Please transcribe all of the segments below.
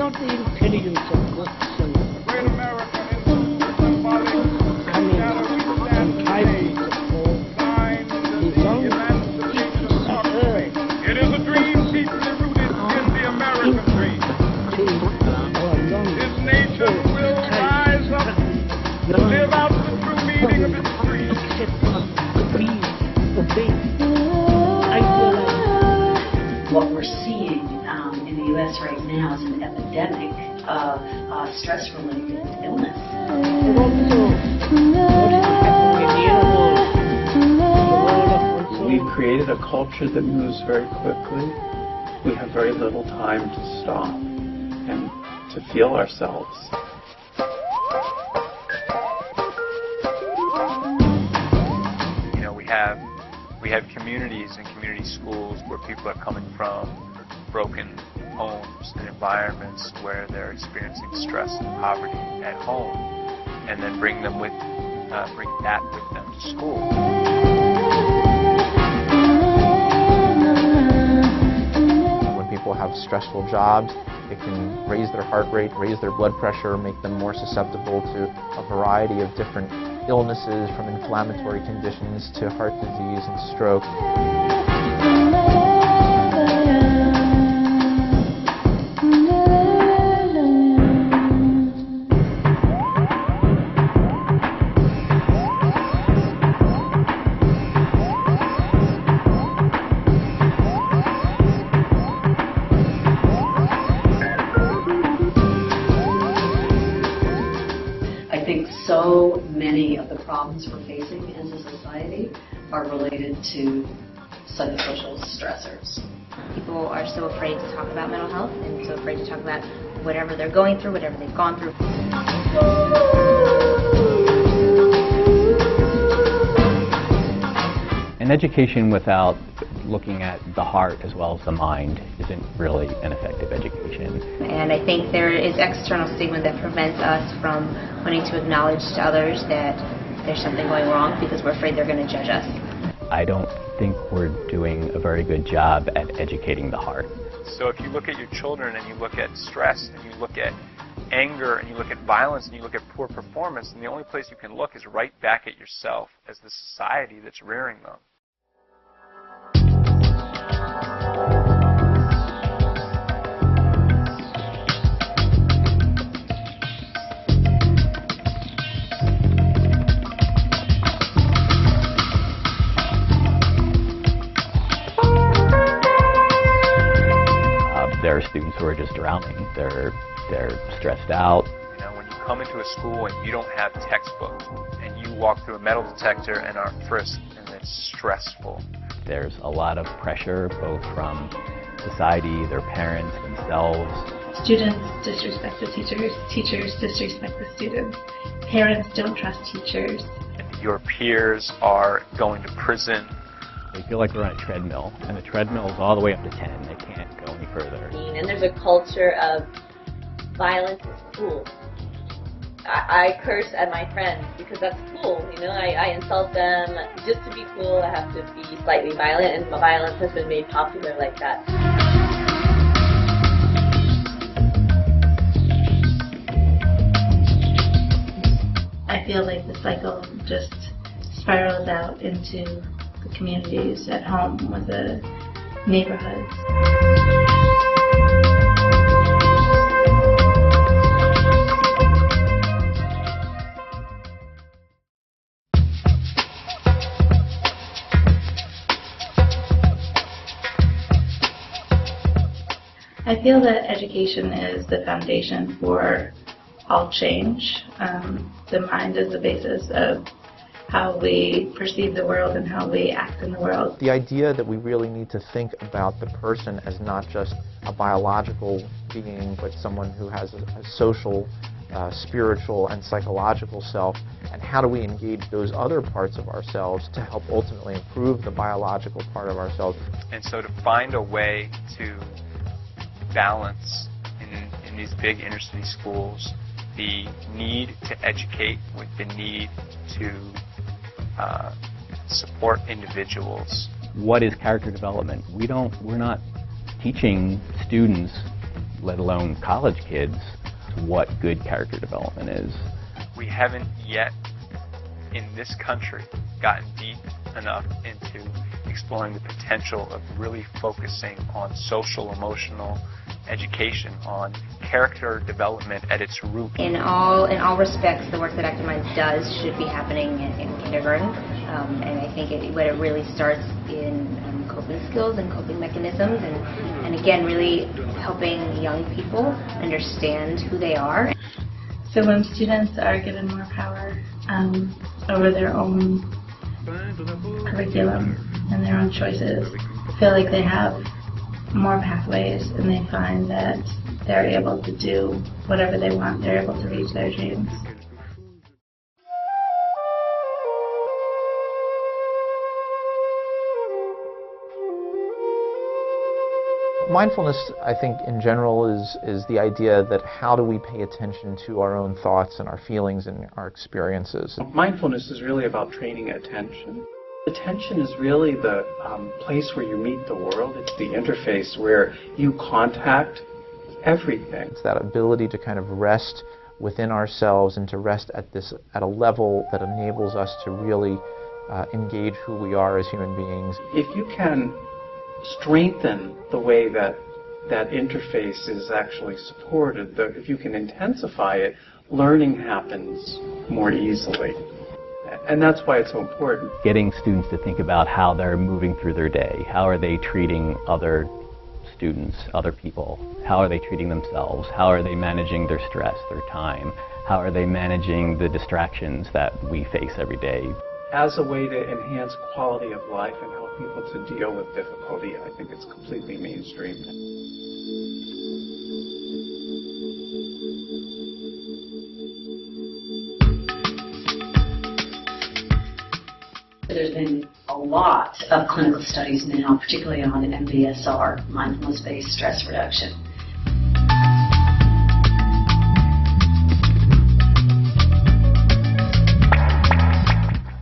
not the intelligence of books and Great American Institute symbolic shadowy stand today, sign the emancipation of property. It is a dream deeply rooted in the American dream. His nation will rise up to live out the true meaning of its creed. What we're seeing in the U.S. right now is an epidemic of stress-related illness. We've created a culture that moves very quickly. We have very little time to stop and to feel ourselves. You know, we have communities and community schools where people are coming from broken homes and environments where they're experiencing stress and poverty at home, and then bring that with them to school. When people have stressful jobs, it can raise their heart rate, raise their blood pressure, make them more susceptible to a variety of different illnesses, from inflammatory conditions to heart disease and stroke. I think so many of the problems we're facing as a society are related to psychosocial stressors. People are so afraid to talk about mental health and so afraid to talk about whatever they're going through, whatever they've gone through. An education without looking at the heart as well as the mind isn't really an effective education. And I think there is external stigma that prevents us from wanting to acknowledge to others that there's something going wrong because we're afraid they're going to judge us. I don't think we're doing a very good job at educating the heart. So if you look at your children and you look at stress and you look at anger and you look at violence and you look at poor performance, then the only place you can look is right back at yourself as the society that's rearing them. There are students who are just drowning. They're stressed out. You know, when you come into a school and you don't have textbooks and you walk through a metal detector and are frisked, and it's stressful. There's a lot of pressure, both from society, their parents, themselves. Students disrespect the teachers, teachers disrespect the students, parents don't trust teachers. Your peers are going to prison. They feel like they're on a treadmill, and the treadmill is all the way up to 10. They can't go any further. And there's a culture of violence is cool. I curse at my friends because that's cool, you know, I insult them. Just to be cool, I have to be slightly violent, and violence has been made popular like that. I feel like the cycle just spirals out into the communities at home with the neighborhoods. I feel that education is the foundation for all change. The mind is the basis of how we perceive the world and how we act in the world. The idea that we really need to think about the person as not just a biological being, but someone who has a social, spiritual, and psychological self, and how do we engage those other parts of ourselves to help ultimately improve the biological part of ourselves. And so to find a way to balance in these big inner city schools the need to educate with the need to support individuals. What is character development? We're not teaching students let alone college kids, what good character development is. We haven't yet, in this country, gotten deep enough into exploring the potential of really focusing on social, emotional education, on character development at its root. In all respects, the work that Active Minds does should be happening in kindergarten, and I think it really starts in coping skills and coping mechanisms, and again, really helping young people understand who they are. So when students are given more power over their own curriculum and their own choices, feel like they have more pathways, and they find that they're able to do whatever they want, they're able to reach their dreams. Mindfulness, I think, in general is the idea that how do we pay attention to our own thoughts and our feelings and our experiences. Mindfulness is really about training attention. Attention is really the place where you meet the world. It's the interface where you contact everything. It's that ability to kind of rest within ourselves and to rest at a level that enables us to really engage who we are as human beings. If you can strengthen the way that interface is actually supported, if you can intensify it, learning happens more easily. And that's why it's so important. Getting students to think about how they're moving through their day. How are they treating other students, other people? How are they treating themselves? How are they managing their stress, their time? How are they managing the distractions that we face every day? As a way to enhance quality of life and help people to deal with difficulty, I think it's completely mainstream. There's been a lot of clinical studies now, particularly on MBSR, mindfulness-based stress reduction.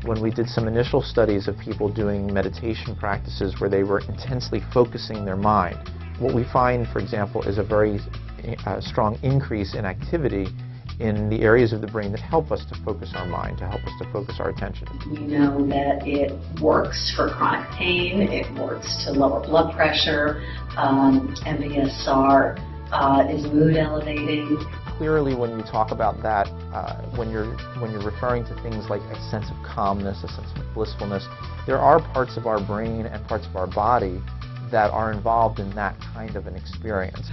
When we did some initial studies of people doing meditation practices where they were intensely focusing their mind, what we find, for example, is a very strong increase in activity in the areas of the brain that help us to focus our mind, to help us to focus our attention. We know that it works for chronic pain, it works to lower blood pressure, MBSR is mood elevating. Clearly, when you talk about that, when you're referring to things like a sense of calmness, a sense of blissfulness, there are parts of our brain and parts of our body that are involved in that kind of an experience.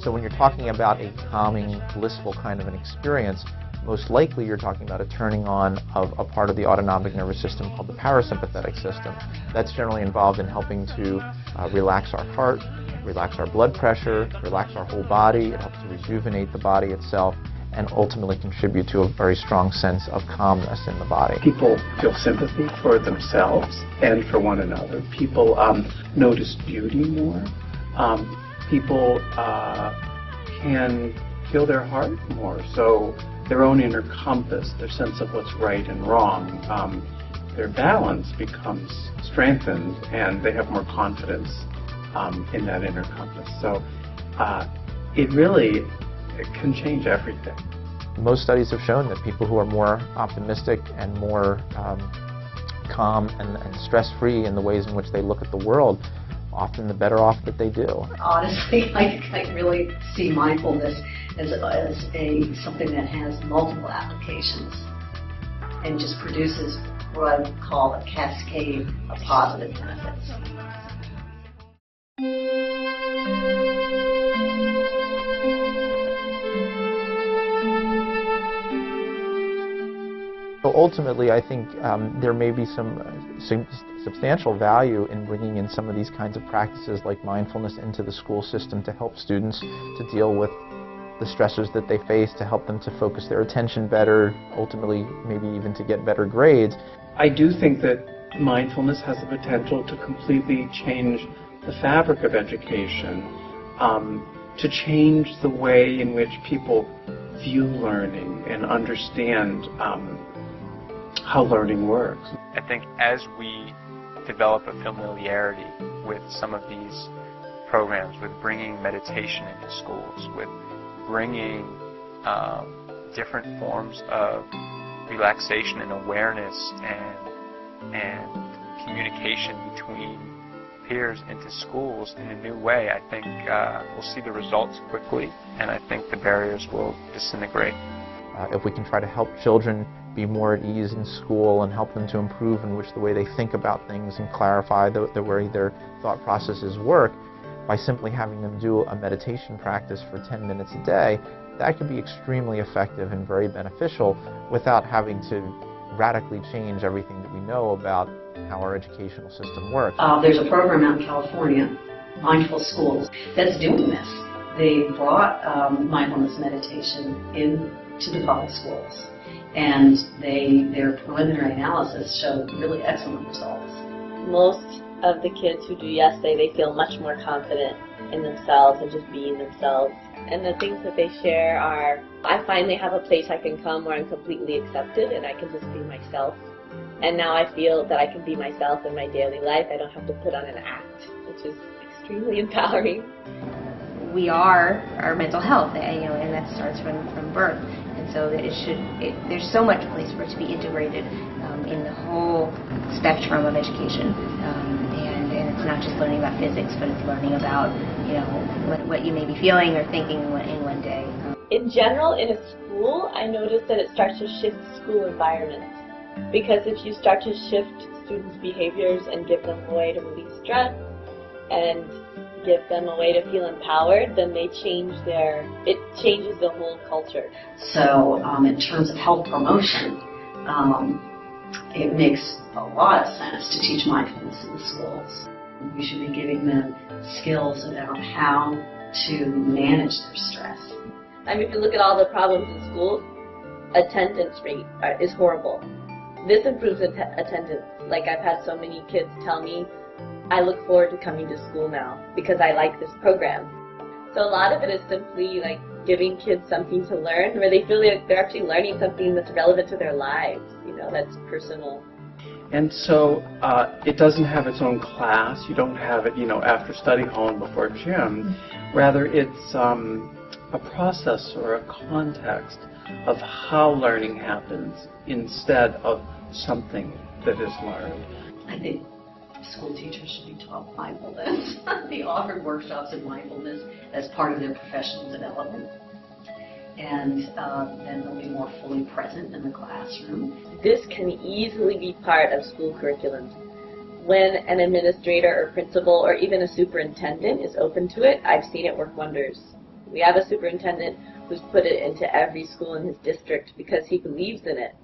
So when you're talking about a calming, blissful kind of an experience, most likely you're talking about a turning on of a part of the autonomic nervous system called the parasympathetic system. That's generally involved in helping to relax our heart, relax our blood pressure, relax our whole body. It helps to rejuvenate the body itself and ultimately contribute to a very strong sense of calmness in the body. People feel sympathy for themselves and for one another. People notice beauty more. People can feel their heart more. So their own inner compass, their sense of what's right and wrong, their balance becomes strengthened and they have more confidence in that inner compass. So it really can change everything. Most studies have shown that people who are more optimistic and more calm and stress-free in the ways in which they look at the world, often the better off that they do. Honestly, I really see mindfulness as something that has multiple applications and just produces what I would call a cascade of positive benefits. So ultimately, I think there may be some substantial value in bringing in some of these kinds of practices like mindfulness into the school system to help students to deal with the stressors that they face, to help them to focus their attention better, ultimately maybe even to get better grades. I do think that mindfulness has the potential to completely change the fabric of education, to change the way in which people view learning and understand how learning works. I think as we develop a familiarity with some of these programs, with bringing meditation into schools, with bringing different forms of relaxation and awareness and communication between peers into schools in a new way, I think we'll see the results quickly, and I think the barriers will disintegrate. If we can try to help children be more at ease in school and help them to improve in the way they think about things and clarify the way their thought processes work, by simply having them do a meditation practice for 10 minutes a day, that could be extremely effective and very beneficial without having to radically change everything that we know about how our educational system works. There's a program out in California, Mindful Schools, that's doing this. They brought mindfulness meditation into the public schools, and their preliminary analysis showed really excellent results. Most of the kids who do yes they feel much more confident in themselves and just being themselves. And the things that they share are, I find they have a place I can come where I'm completely accepted and I can just be myself. And now I feel that I can be myself in my daily life. I don't have to put on an act, which is extremely empowering. We are our mental health, and that starts from birth. And so that there's so much place for it to be integrated in the whole spectrum of education. And it's not just learning about physics, but it's learning about, what you may be feeling or thinking in one day. In general, in a school, I notice that it starts to shift school environments. Because if you start to shift students' behaviors and give them a way to release stress and give them a way to feel empowered, then it changes the whole culture. So in terms of health promotion, it makes a lot of sense to teach mindfulness in the schools. We should be giving them skills about how to manage their stress. I mean, if you look at all the problems in schools, attendance rate is horrible. This improves attendance. Like, I've had so many kids tell me, I look forward to coming to school now because I like this program. So a lot of it is simply like giving kids something to learn where they feel like they're actually learning something that's relevant to their lives, that's personal. And so it doesn't have its own class. You don't have it, after study hall and before gym. Rather, it's a process or a context of how learning happens instead of something that is learned. I think school teachers should be taught mindfulness, be offered workshops in mindfulness as part of their professional development. And then they'll be more fully present in the classroom. This can easily be part of school curriculum. When an administrator or principal or even a superintendent is open to it, I've seen it work wonders. We have a superintendent who's put it into every school in his district because he believes in it.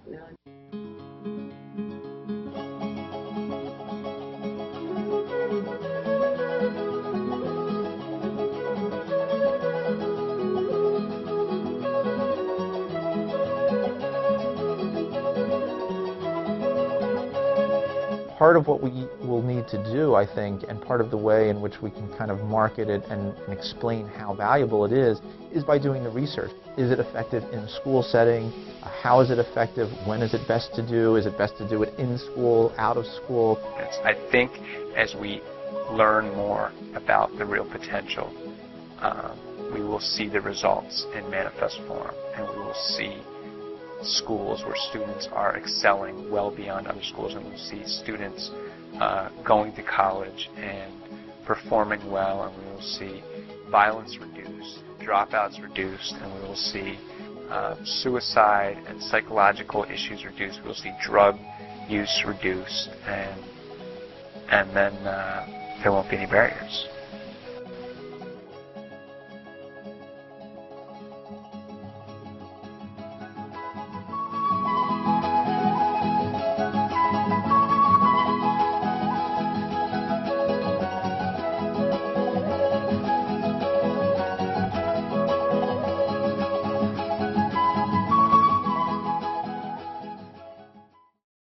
Part of what we will need to do, I think, and part of the way in which we can kind of market it and explain how valuable it is by doing the research. Is it effective in a school setting? How is it effective? When is it best to do? Is it best to do it in school, out of school? I think as we learn more about the real potential, we will see the results in manifest form, and we will see schools where students are excelling well beyond other schools, and we'll see students going to college and performing well, and we will see violence reduced, dropouts reduced, and we will see suicide and psychological issues reduced. We'll see drug use reduced, and then there won't be any barriers.